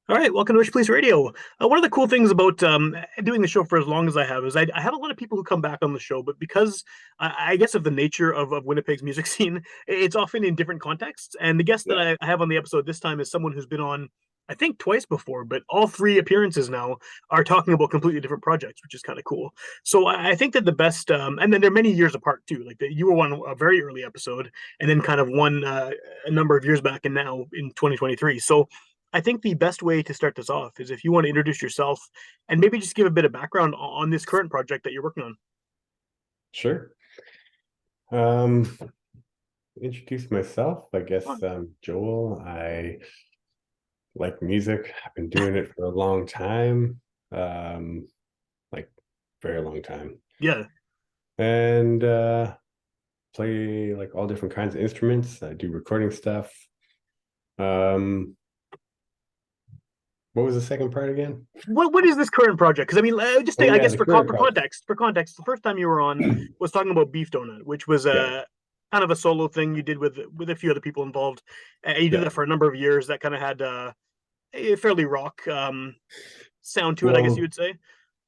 All right, welcome to Witchpolice Radio. One of the cool things about doing the show for as long as I have is I have a lot of people who come back on the show, but because I guess of the nature of Winnipeg's music scene, it's often in different contexts. And the guest that Yeah, I have on the episode this time is someone who's been on, I think, twice before, but all three appearances now are talking about completely different projects, which is kind of cool. So I think that the best, and then they're many years apart too. Like you were on a very early episode, and then kind of one a number of years back, and now in 2023. So I think the best way to start this off is if you want to introduce yourself and maybe just give a bit of background on this current project that you're working on. sure. Um, Introduce myself. I guess Oh, Joel. I like music. I've been doing it for a long time, um, like very long time, yeah. and play like all different kinds of instruments. I do recording stuff. Um, what was the second part again? What is this current project? Because I mean, just Oh I yeah, guess the current project. for context, the first time you were on was talking about Beef Donut, which was Yeah, a kind of a solo thing you did with a few other people involved. You did yeah. that for a number of years. That kind of had a fairly rock sound to it, I guess you Well, would say.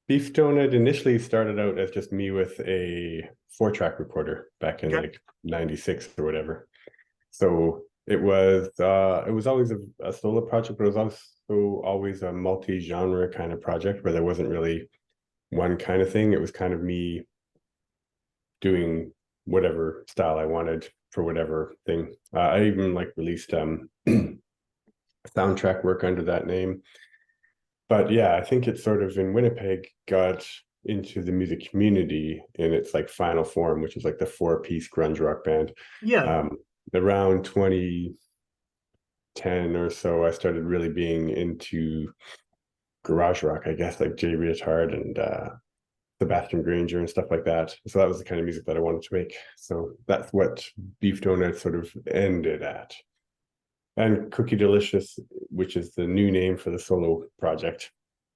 Beef Donut initially started out as just me with a four-track recorder back in Okay. like '96 or whatever. So it was always a solo project, but it was also always a multi-genre kind of project where there wasn't really one kind of thing. It was kind of me doing whatever style I wanted for whatever thing. I even like released soundtrack work under that name. But yeah, I think it sort of in Winnipeg got into the music community in its like final form, which is like the four-piece grunge rock band. Yeah. Um, Around 2010 or so, I started really being into garage rock, I guess, like Jay Reatard and Sebastian Granger and stuff like that. So that was the kind of music that I wanted to make. So that's what Beef Donut sort of ended at. And Cookie Delicious, which is the new name for the solo project.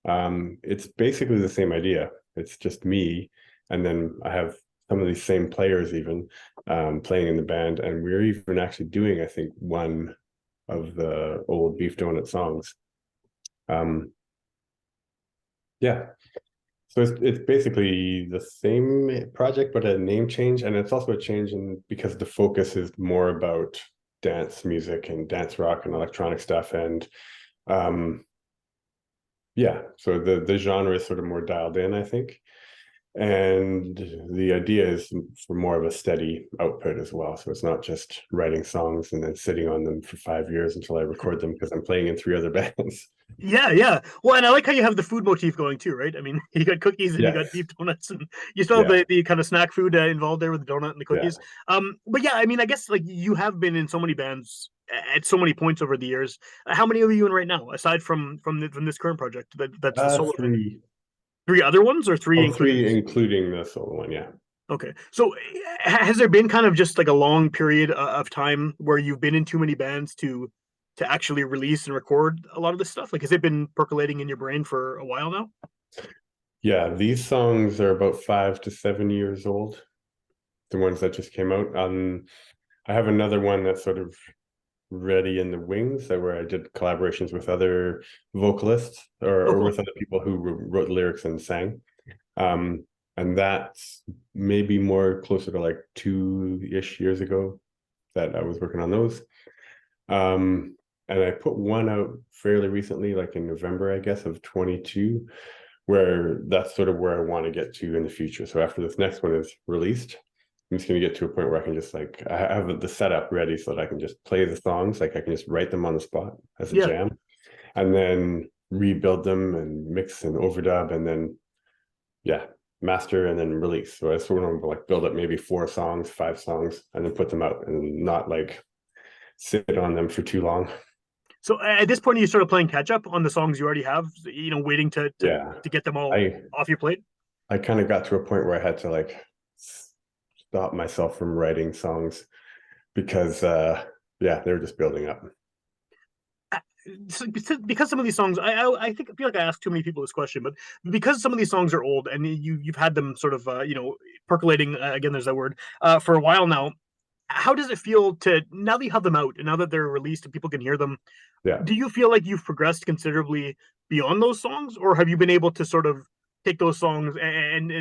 It's basically the same idea. It's just me, and then I have some of these same players even playing in the band, and we're even actually doing, I think, one of the old Beef Donut songs. Um, yeah, so it's basically the same project, but a name change, and it's also a change in because the focus is more about dance music and dance rock and electronic stuff, and um, yeah, so the genre is sort of more dialed in, I think. And the idea is for more of a steady output as well. So it's not just writing songs and then sitting on them for 5 years until I record them because I'm playing in three other bands. Yeah, yeah. Well, and I like how you have the food motif going too, right? I mean, you got cookies and you got Yes. beef donuts, and you still have Yeah. the kind of snack food involved there with the donut and the Yeah. cookies. But yeah, I mean, I guess like you have been in so many bands at so many points over the years. How many are you in right now, aside from this current project that's the solo thing? Three. Three other ones or three Oh, including three, this? including the solo one. Yeah. Okay. So has there been kind of just like a long period of time where you've been in too many bands to actually release and record a lot of this stuff? Like, has it been percolating in your brain for a while now? Yeah. These songs are about 5 to 7 years old. The ones that just came out. I have another one that's sort of ready in the wings where I did collaborations with other vocalists Oh, or cool. with other people who wrote lyrics and sang. Um, and that's maybe more closer to like 2-ish years ago that I was working on those. And I put one out fairly recently, like in November, I guess, of 22, where that's sort of where I want to get to in the future. So after this next one is released, I'm just going to get to a point where I can just like I have the setup ready so that I can just play the songs, like I can just write them on the spot as a Yeah. jam, and then rebuild them and mix and overdub, and then yeah, master and then release. So I sort of like build up maybe 4 songs, 5 songs, and then put them out and not like sit on them for too long. So at this point, are you sort of playing catch up on the songs you already have, waiting Yeah, to get them all I off your plate? I kind of got to a point where I had to like stop myself from writing songs because yeah, they were just building up. So, because some of these songs, I feel like I asked too many people this question, but because some of these songs are old and you've had them sort of percolating again. There's that word for a while now. how does it feel to now that you have them out and now that they're released and people can hear them? Yeah. Do you feel like you've progressed considerably beyond those songs, or have you been able to sort of take those songs and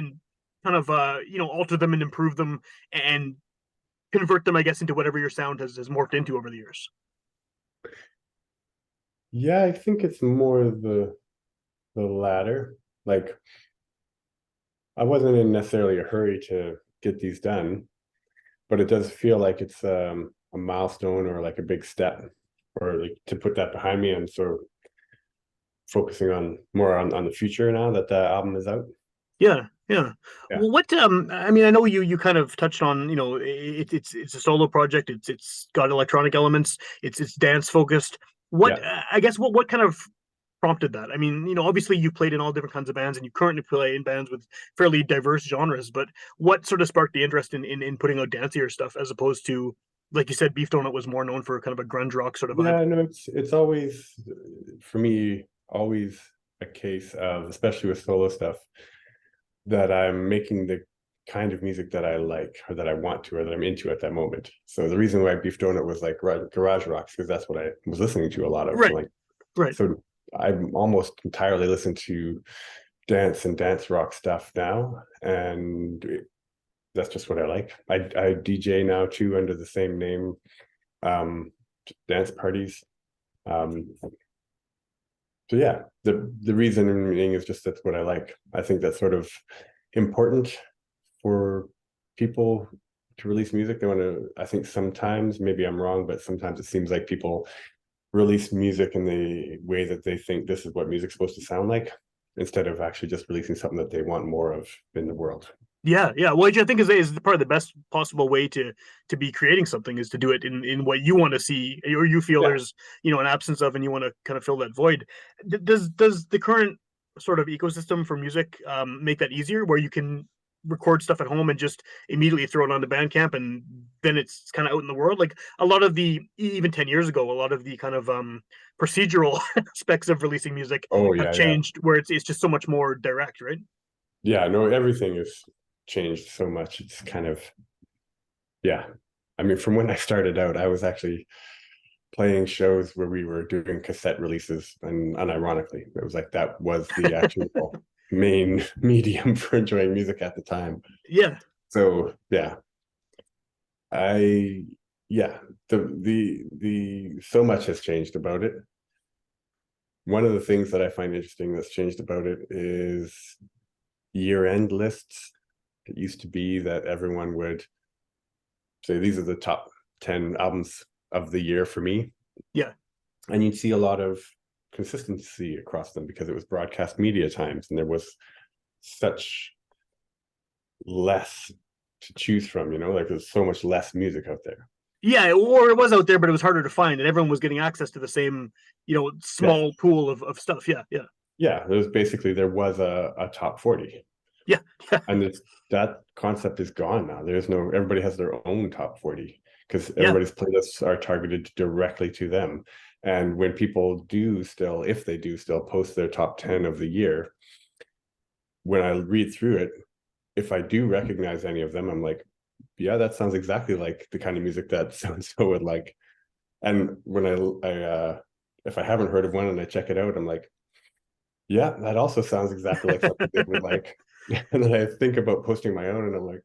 kind of alter them and improve them and convert them, I guess, into whatever your sound has morphed into over the years? Yeah, I think it's more the latter. Like I wasn't in necessarily a hurry to get these done, but it does feel like it's a milestone or like a big step, or like to put that behind me and sort of focusing on more on the future now that the album is out. Yeah, yeah. Yeah, Well, what I mean, I know you kind of touched on, it's a solo project. It's got electronic elements. It's dance focused. What yeah. I guess what kind of prompted that? I mean, obviously you played in all different kinds of bands and you currently play in bands with fairly diverse genres, but what sort of sparked the interest in putting out dancier stuff as opposed to, like you said, Beef Donut was more known for kind of a grunge rock sort of vibe? Yeah, no, it's always for me always a case of, especially with solo stuff, that I'm making the kind of music that I like or that I want to or that I'm into at that moment. So the reason why Beef Donut was like garage rocks because that's what I was listening to a lot of. Right, Like right. so I'm almost entirely listen to dance and dance rock stuff now, and that's just what I like. I DJ now too under the same name, um, dance parties. Um, so yeah, the reasoning is just that's what I like. I think that's sort of important for people to release music. They want to, I think sometimes, maybe I'm wrong, but sometimes it seems like people release music in the way that they think this is what music's supposed to sound like, instead of actually just releasing something that they want more of in the world. Yeah, yeah. Well, which I think is probably the best possible way to be creating something is to do it in what you want to see or you feel Yeah. there's an absence of, and you want to kind of fill that void. Does the current sort of ecosystem for music make that easier, where you can record stuff at home and just immediately throw it onto Bandcamp, and then it's kind of out in the world? Like a lot of the even 10 years ago, a lot of the kind of procedural aspects of releasing music Oh have yeah, yeah, changed, where it's just so much more direct, right? yeah. No, everything has changed so much. It's kind of, yeah. I mean, from when I started out, I was actually playing shows where we were doing cassette releases, and unironically, it was like that was the actual main medium for enjoying music at the time. Yeah. So yeah, I yeah, the so much has changed about it. One of the things that I find interesting that's changed about it is year-end lists. It used to be that everyone would say these are the top 10 albums of the year for me, Yeah. and you'd see a lot of consistency across them because it was broadcast media times and there was such less to choose from, like there's so much less music out there. Yeah, or it was out there, but it was harder to find, and everyone was getting access to the same, Yes. small pool of stuff. Yeah, yeah, Yeah, there was a top 40, yeah, yeah, and that concept is gone now. There's no, everybody has their own top 40 because yeah, everybody's playlists are targeted directly to them. And when people do still, if they do still post their top 10 of the year, when I read through it, if I do recognize any of them, I'm like, yeah, that sounds exactly like the kind of music that so and so would like. And when if I haven't heard of one and I check it out, I'm like, yeah, that also sounds exactly like something they would like. And then I think about posting my own, and I'm like,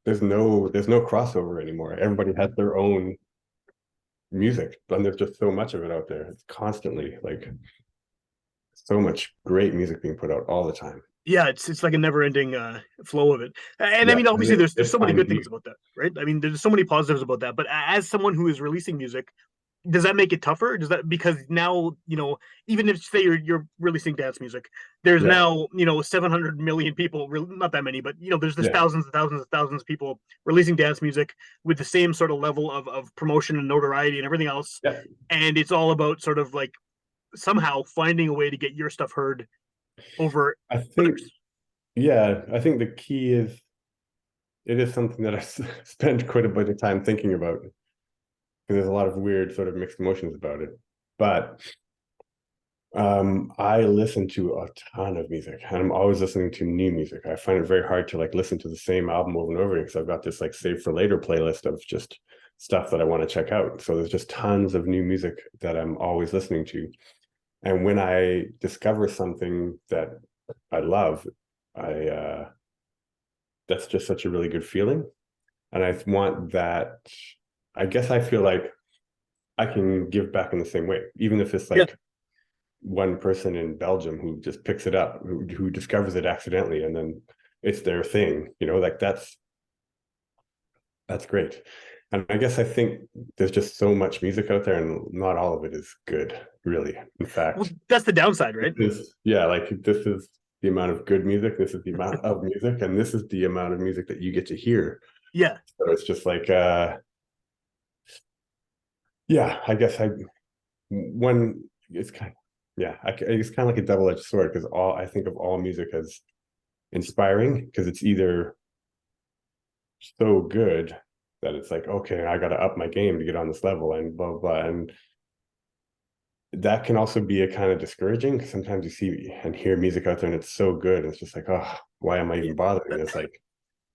there's no crossover anymore. Everybody has their own music, and there's just so much of it out there. It's constantly like so much great music being put out all the time. yeah. It's like a never ending flow of it, and I Yeah, mean, and obviously, there's it so many finds good things you. about that, right? I mean, there's so many positives about that. But as someone who is releasing music, does that make it tougher? Does that, because now, even if say you're releasing dance music, there's Yeah, now 700 million people, not that many, but there's yeah, thousands and thousands and thousands of people releasing dance music with the same sort of level of promotion and notoriety and everything else, yeah. and it's all about sort of like somehow finding a way to get your stuff heard over I think, others. yeah, I think the key is it is something that I spend quite a bit of time thinking about because there's a lot of weird sort of mixed emotions about it. But I listen to a ton of music, and I'm always listening to new music. I find it very hard to like listen to the same album over and over because I've got this like save for later playlist of just stuff that I want to check out. So there's just tons of new music that I'm always listening to. And when I discover something that I love, I that's just such a really good feeling. And I want that. I guess I feel like I can give back in the same way, even if it's Yeah. like one person in Belgium who just picks it up, who discovers it accidentally, and then it's their thing, like that's great. And I guess I think there's just so much music out there, and not all of it is good, really. In Well, fact, that's the downside, right? yeah, like this is the amount of good music, this is the amount of music, and this is the amount of music that you get to hear. Yeah. So it's just like, yeah, I guess one, it's kind of, yeah, it's kind of like a double-edged sword because I think of all music as inspiring because it's either so good that it's like, okay, I got to up my game to get on this level and blah, blah, blah. And that can also be a kind of discouraging because sometimes you see and hear music out there and it's so good. And it's just like, oh, why am I even bothering? There's like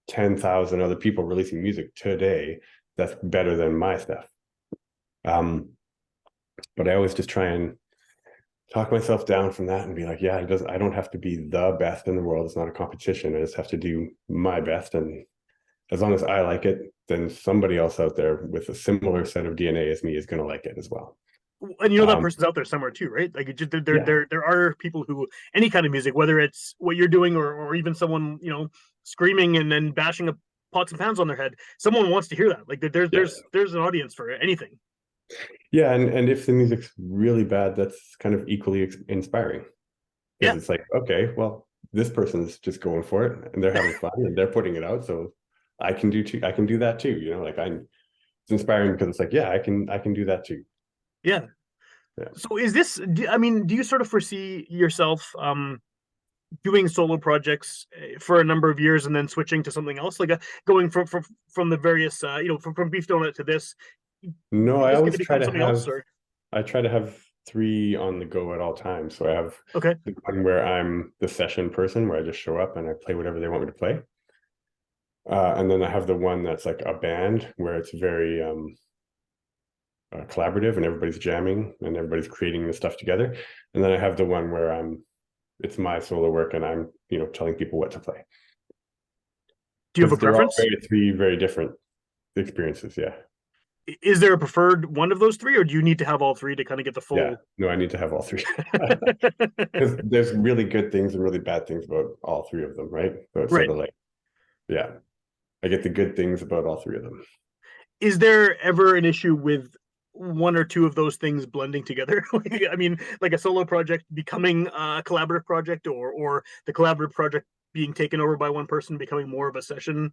10,000 other people releasing music today that's better than my stuff. But I always just try and talk myself down from that and be like, yeah, I don't have to be the best in the world. It's not a competition. I just have to do my best. And as long as I like it, then somebody else out there with a similar set of DNA as me is going to like it as well. And that Um, person's out there somewhere too, right? Like it just, yeah, there are people who any kind of music, whether it's what you're doing or even someone screaming and then bashing a pots and pans on their head. Someone wants to hear that. Like yeah, there's an audience for anything. yeah. And if the music's really bad, that's kind of equally inspiring because Yeah, it's like, okay, well, this person's just going for it and they're having fun and they're putting it out, so I can do too. I can do that too. Like it's inspiring because it's like, yeah, I can do that too. yeah. Yeah. So is this? I mean, do you sort of foresee yourself doing solo projects for a number of years and then switching to something else, like going from the various from beef donut to this? No, Is I this going always to try become to something else, have or I try to have three on the go at all times. So I have okay? the one where I'm the session person, where I just show up and I play whatever they want me to play. And then I have the one that's like a band where it's very collaborative and everybody's jamming and everybody's creating the stuff together. And then I have the one where it's my solo work and I'm telling people what to play Do you have a because they're all preference? three very different experiences. Yeah, Is there a preferred one of those three, or do you need to have all three to kind of get the yeah. full? No, I need to have all three. There's really good things and really bad things about all three of them, right? So it's sort Right. of like, yeah, I get the good things about all three of them. Is there ever an issue with one or two of those things blending together? I mean, like a solo project becoming a collaborative project, or the collaborative project being taken over by one person, becoming more of a session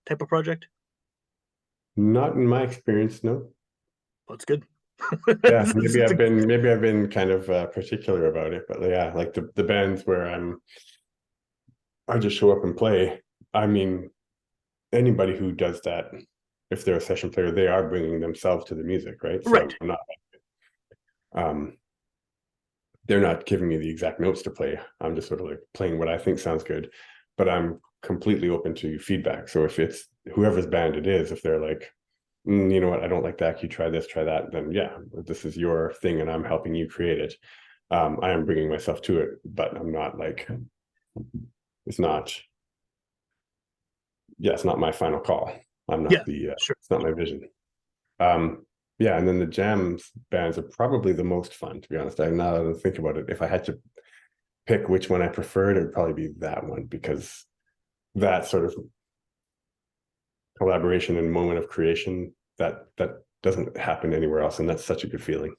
type of project. Not in my experience, no. Well, that's good. Yeah, maybe I've been kind of particular about it, but yeah, like the bands where I just show up and play. I mean, anybody who does that, if they're a session player, they are bringing themselves to the music, right? So Right. I'm not um they're not giving me the exact notes to play. I'm just sort of like playing what I think sounds good, but I'm completely open to feedback. So if it's whoever's band it is, if they're like, you know what, I don't like that, you try this, try that, then yeah, this is your thing and I'm helping you create it. I am bringing myself to it, but I'm not like, it's not, yeah, it's not my final call. I'm Yeah. not Sure. it's not my vision. Um, yeah, and then the jams bands are probably the most fun, to be honest. I now that I think about it, if I had to pick which one I preferred, it would probably be that one because that sort of collaboration and moment of creation that doesn't happen anywhere else, and that's such a good feeling.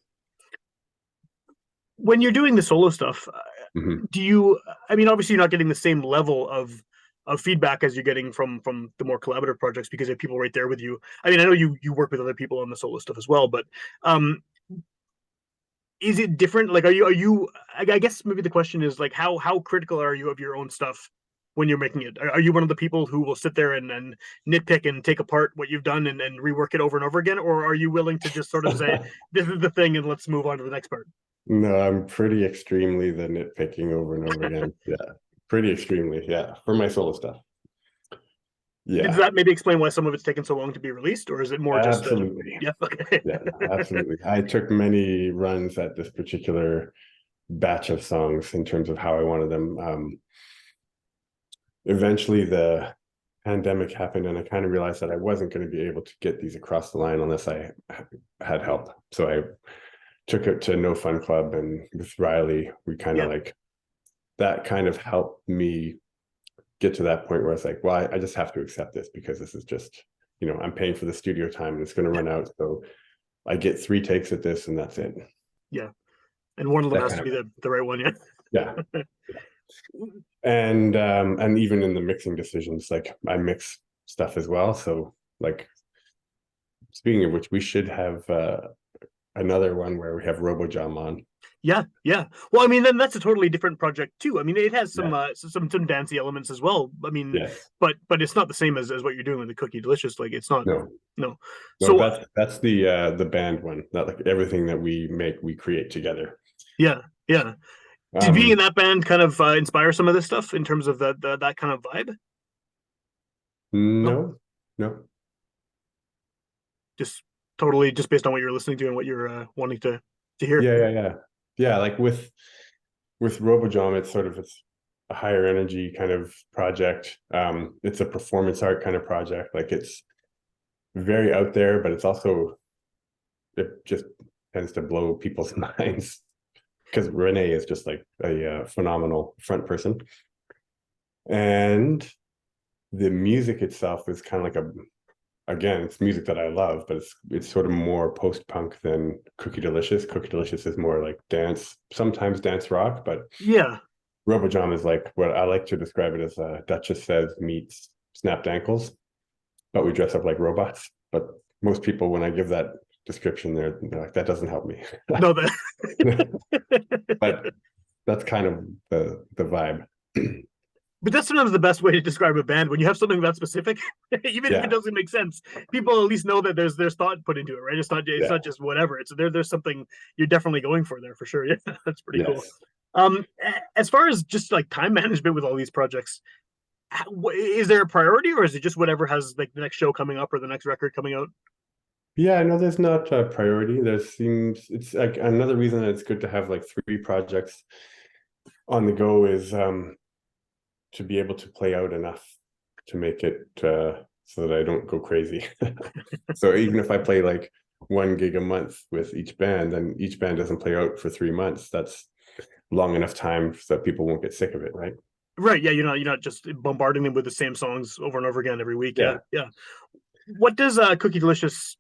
When you're doing the solo stuff, Mhm. do you? I mean, obviously, you're not getting the same level of feedback as you're getting from the more collaborative projects because you have people right there with you. I mean, I know you work with other people on the solo stuff as well, but um, is it different? Like, are you? I guess maybe the question is like, how critical are you of your own stuff when you're making it? Are you one of the people who will sit there and nitpick and take apart what you've done and rework it over and over again, or are you willing to just sort of say, this is the thing and let's move on to the next part? No, I'm pretty extremely the nitpicking over and over again. Yeah, pretty extremely. Yeah, for my solo stuff. Does Yeah, that maybe explain why some of it's taken so long to be released, or is it more just absolutely. yeah, okay. Yeah, absolutely. I took many runs at this particular batch of songs in terms of how I wanted them. Eventually, the pandemic happened, and I kind of realized that I wasn't going to be able to get these across the line unless I had help. So I took it to No Fun Club, and with Riley, we kind of Yeah, like that kind of helped me get to that point where it's like, well, I just have to accept this because this is just, I'm paying for the studio time and it's going to yeah, run out. So I get 3 takes at this and that's it. yeah. And one of them That has to kind be of, the right one, yeah. yeah. And even in the mixing decisions, like I mix stuff as well. So like speaking of which, we should have another one where we have RoboJam on. Yeah, yeah. Well, I mean, then that's a totally different project too. I mean, it has Yeah. some dancey elements as well. I mean, Yes. but it's not the same as what you're doing with the Cookie Delicious. Like, it's not. No. No. No, So that's the band one. Not like everything that we make, we create together. yeah, yeah. Did being in Um, that band kind of inspire some of this stuff in terms of that kind of vibe? No, no, no. just totally just based on what you're listening to and what you're wanting to hear. Yeah. Like with RoboJam, it's a higher energy kind of project. It's a performance art kind of project. Like it's very out there, but it's also it just tends to blow people's minds because Renee is just like a phenomenal front person, and the music itself is kind of like again, it's music that I love, but it's sort of more post punk than Cookie Delicious. Cookie Delicious is more like dance, sometimes dance rock, but Yeah, RoboJam is like what I like to describe it as Duchess Says meets Snapped Ankles, but we dress up like robots. But most people, when I give that description, they're like, that doesn't help me. no, that. But that's kind of the vibe. But that's sometimes the best way to describe a band when you have something that specific, even if it Yeah, doesn't make sense. People at least know that there's thought put into it, right? It's yeah, not just whatever. It's there's something you're definitely going for there for sure. Yeah, that's pretty cool. yes. As far as just like time management with all these projects, is there a priority or is it just whatever has like the next show coming up or the next record coming out? Yeah, no, there's not a priority. There seems it's like another reason that it's good to have like 3 projects on the go is to be able to play out enough to make it so that I don't go crazy. So even if I play like 1 gig a month with each band, then each band doesn't play out for 3 months. That's long enough time so that people won't get sick of it, right? Right. Yeah. You're not just bombarding them with the same songs over and over again every week. Yeah. Yeah. Yeah. What does Cookie Delicious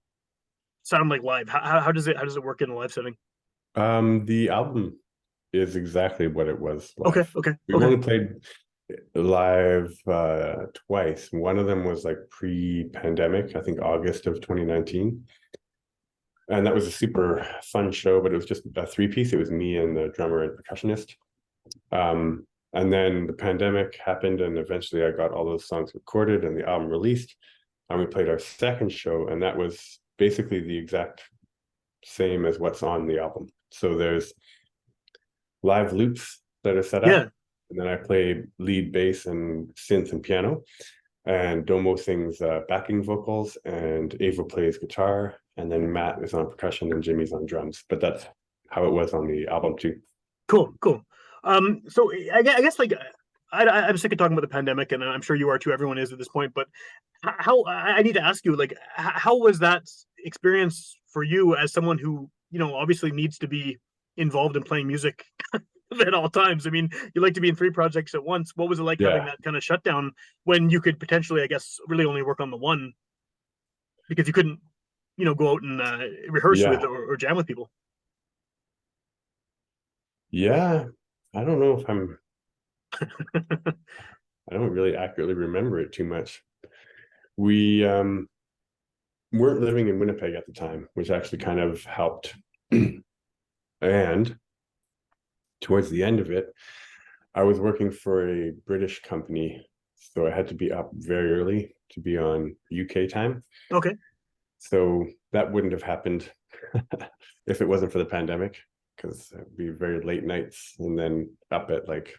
sound like live? How does it work in a live setting? The album is exactly what it was Okay. live. Okay. We've Okay. only played live twice. One of them was like pre-pandemic, I think August of 2019. And that was a super fun show, but it was just a 3 piece. It was me and the drummer and percussionist. And then the pandemic happened, and eventually I got all those songs recorded and the album released. And we played our second show, and that was basically the exact same as what's on the album. So there's live loops that are set up, Yeah. and then I play lead bass and synth and piano, and Domo sings backing vocals, and Ava plays guitar, and then Matt is on percussion and Jimmy's on drums. But that's how it was on the album too. Cool. Cool. So I guess like I'm sick of talking about the pandemic, and I'm sure you are too. Everyone is at this point. But how I need to ask you, like, how was that experience for you as someone who obviously needs to be involved in playing music at all times? I mean, you like to be in 3 projects at once. What was it like having Yeah, that kind of shutdown when you could potentially, I guess, really only work on the one because you couldn't, go out and rehearse with yeah, or jam with people? yeah. I don't know if I don't really accurately remember it too much. We weren't living in Winnipeg at the time, which actually kind of helped. And towards the end of it, I was working for a British company, so I had to be up very early to be on UK time. Okay. So that wouldn't have happened if it wasn't for the pandemic, because it'd be very late nights and then up at like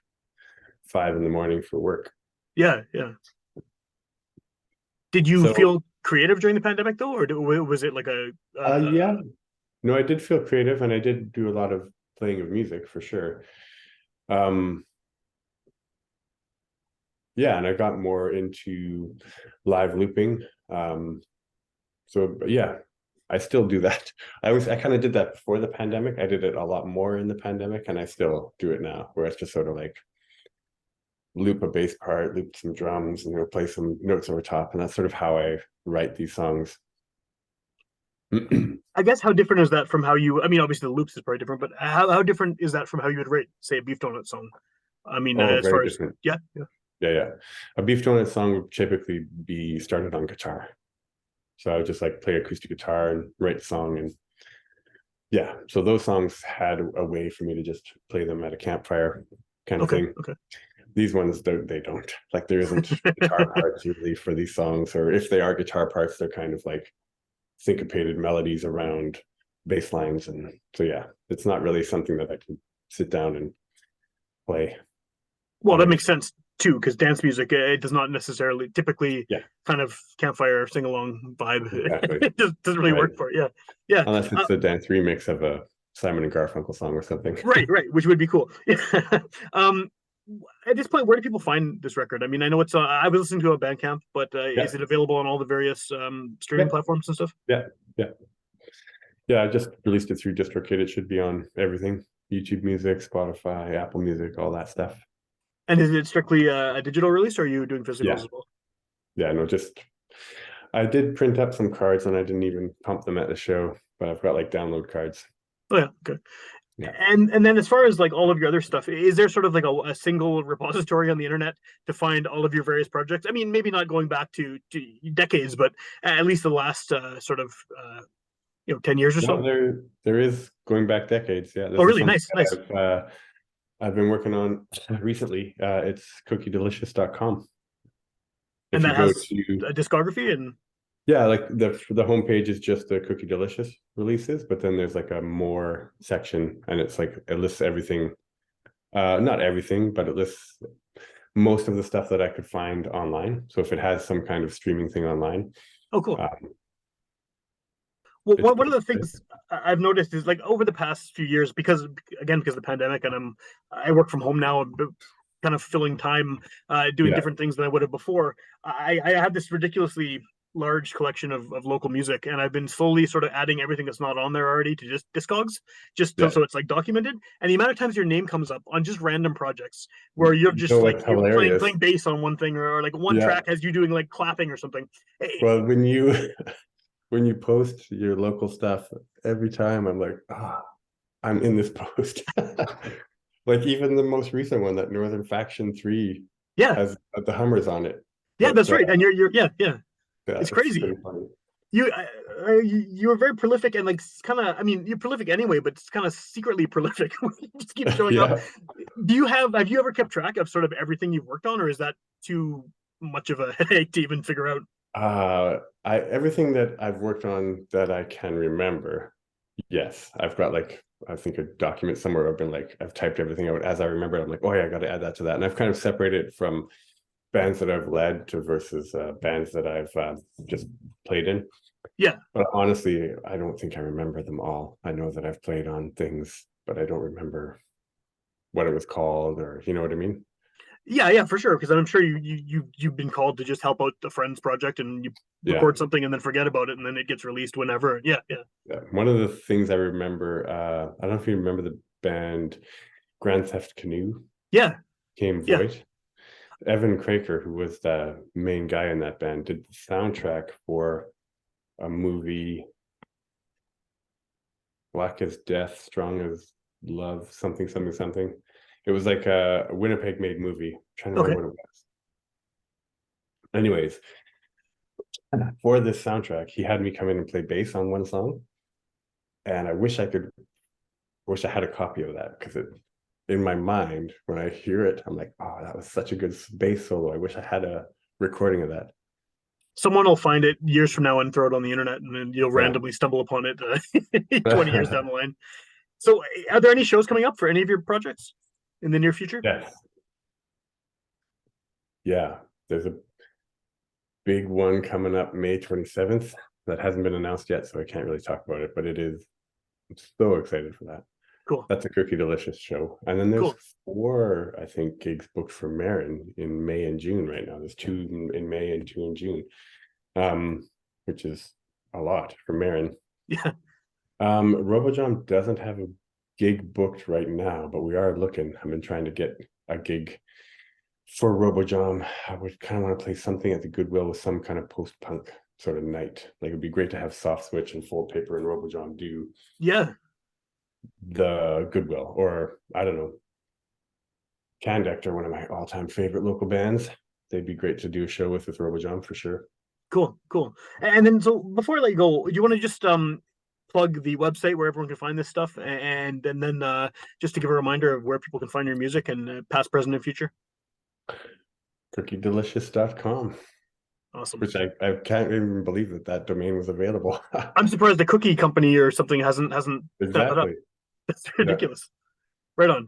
5 in the morning for work. Yeah, yeah. Did you So feel creative during the pandemic though, or was it like yeah, no, I did feel creative, and I did do a lot of playing of music for sure. Um, yeah, and I got more into live looping. So yeah, I still do that. I kind of did that before the pandemic. I did it a lot more in the pandemic, and I still do it now, where it's just sort of like loop a bass part, loop some drums, and play some notes over top, and that's sort of how I write these songs. I guess how different is that from how you? I mean, obviously the loops is probably different, but how different is that from how you would rate, say, a Beef Donut song? I mean, Oh, as very far as different. yeah, yeah, Yeah. A Beef Donut song would typically be started on guitar. So I would just like play acoustic guitar and write the song. And yeah, so those songs had a way for me to just play them at a campfire kind of okay, thing. okay. These ones, they don't. Like there isn't guitar parts usually for these songs, or if they are guitar parts, they're kind of like syncopated melodies around bass lines. And so yeah, it's not really something that I can sit down and play Well, on that a makes guitar. sense too, because dance music it does not necessarily typically Yeah, kind of campfire sing along vibe. exactly. It just doesn't really Right. work for it. Yeah, yeah. Unless it's a dance remix of a Simon and Garfunkel song or something. Right, right, which would be cool. um, at this point, where do people find this record? I mean, I know it's. I was listening to a Bandcamp, but Yeah. is it available on all the various streaming Yep. platforms and stuff? Yeah. Yeah. Yeah. I just released it through DistroKid. It should be on everything: YouTube Music, Spotify, Apple Music, all that stuff. And is it strictly a digital release, or are you doing physicals Yeah. as well? Yeah. No, just I did print up some cards and I didn't even pump them at the show, but I've got like download cards. Oh yeah, okay. Yeah. And then as far as like all of your other stuff, is there sort of like a single repository on the internet to find all of your various projects? I mean, maybe not going back to decades, but at least the last sort of 10 years or No, so. there is going back decades. Yeah. Oh, This is really? something Nice, nice. that I've been working on recently. It's cookiedelicious.com. And If you that go has to a discography and Yeah, like the homepage is just the Cookie Delicious releases, but then there's like a more section, and it's like it lists everything, not everything, but it lists most of the stuff that I could find online. So if it has some kind of streaming thing online, oh, cool. um, Well, it's one of pretty the good. things I've noticed is like over the past few years, because of the pandemic, and I work from home now, kind of filling time doing Yeah, different things than I would have before. I have this ridiculously large collection of local music, and I've been slowly sort of adding everything that's not on there already to just Discogs, yeah. so it's like documented. And the amount of times your name comes up on just random projects where you're You know just like what's playing hilarious? bass on one thing, or like one Yeah. track has you doing like clapping or something. Well, when you when you post your local stuff, every time I'm like, I'm in this post. Like even the most recent one, that Northern Faction 3 Yeah, has the Hummers on it. yeah, But that's right. And you're yeah, yeah. yeah, It's it's crazy. pretty funny. You were very prolific and like kind of. I mean, you're prolific anyway, but it's kind of secretly prolific. You just keep showing up. Yeah. Have you ever kept track of sort of everything you've worked on, or is that too much of a headache to even figure out? I everything that I've worked on that I can remember, yes. I've got like I think a document somewhere where I've been like I've typed everything out as I remember. I'm like, oh yeah, I gotta add that to that. And I've kind of separated it from bands that I've led to versus bands that I've just played in. Yeah, But honestly, I don't think I remember them all. I know that I've played on things, but I don't remember what it was called, or you know what I mean? yeah, yeah, for sure. Because I'm sure you've been called to just help out a friend's project, and you Yeah. record something and then forget about it, and then it gets released whenever. Yeah, yeah, Yeah. One of the things I remember, I don't know if you remember the band Grand Theft Canoe, yeah, came yeah. Voight. Evan Kraker, who was the main guy in that band, did the soundtrack for a movie, Black as Death, Strong as Love, something, something, something. It was like a Winnipeg made movie. I'm trying to Okay. remember what it was. Anyways, for this soundtrack, he had me come in and play bass on one song. And wish I had a copy of that, because it in my mind, when I hear it, I'm like, oh, that was such a good bass solo. I wish I had a recording of that. Someone will find it years from now and throw it on the internet, and then you'll Yeah. randomly stumble upon it 20 years down the line. So, are there any shows coming up for any of your projects in the near future? Yes. Yeah. There's a big one coming up May 27th that hasn't been announced yet, so I can't really talk about it, but it is. I'm so excited for that. Cool, That's a Cookie Delicious show. And then there's cool. 4, I think, gigs booked for Marin in May and June right now. There's 2 in May and 2 in June, which is a lot for Marin. Yeah, RoboJam doesn't have a gig booked right now, but we are looking. I've been trying to get a gig for RoboJam. I would kind of want to play something at the Goodwill with some kind of post-punk sort of night. Like it'd be great to have Soft Switch and Fold Paper and RoboJam do yeah. the Goodwill, or I don't know, Candect are one of my all-time favorite local bands. They'd be great to do a show with RoboJam for sure. Cool, cool. And then, so before I let you go, do you want to just plug the website where everyone can find this stuff, and then just to give a reminder of where people can find your music and past, present, and future? CookieDelicious.com, Awesome. which I can't even believe that domain was available. I'm surprised the cookie company or something hasn't set that up. Exactly. That's Yeah. ridiculous. Right on.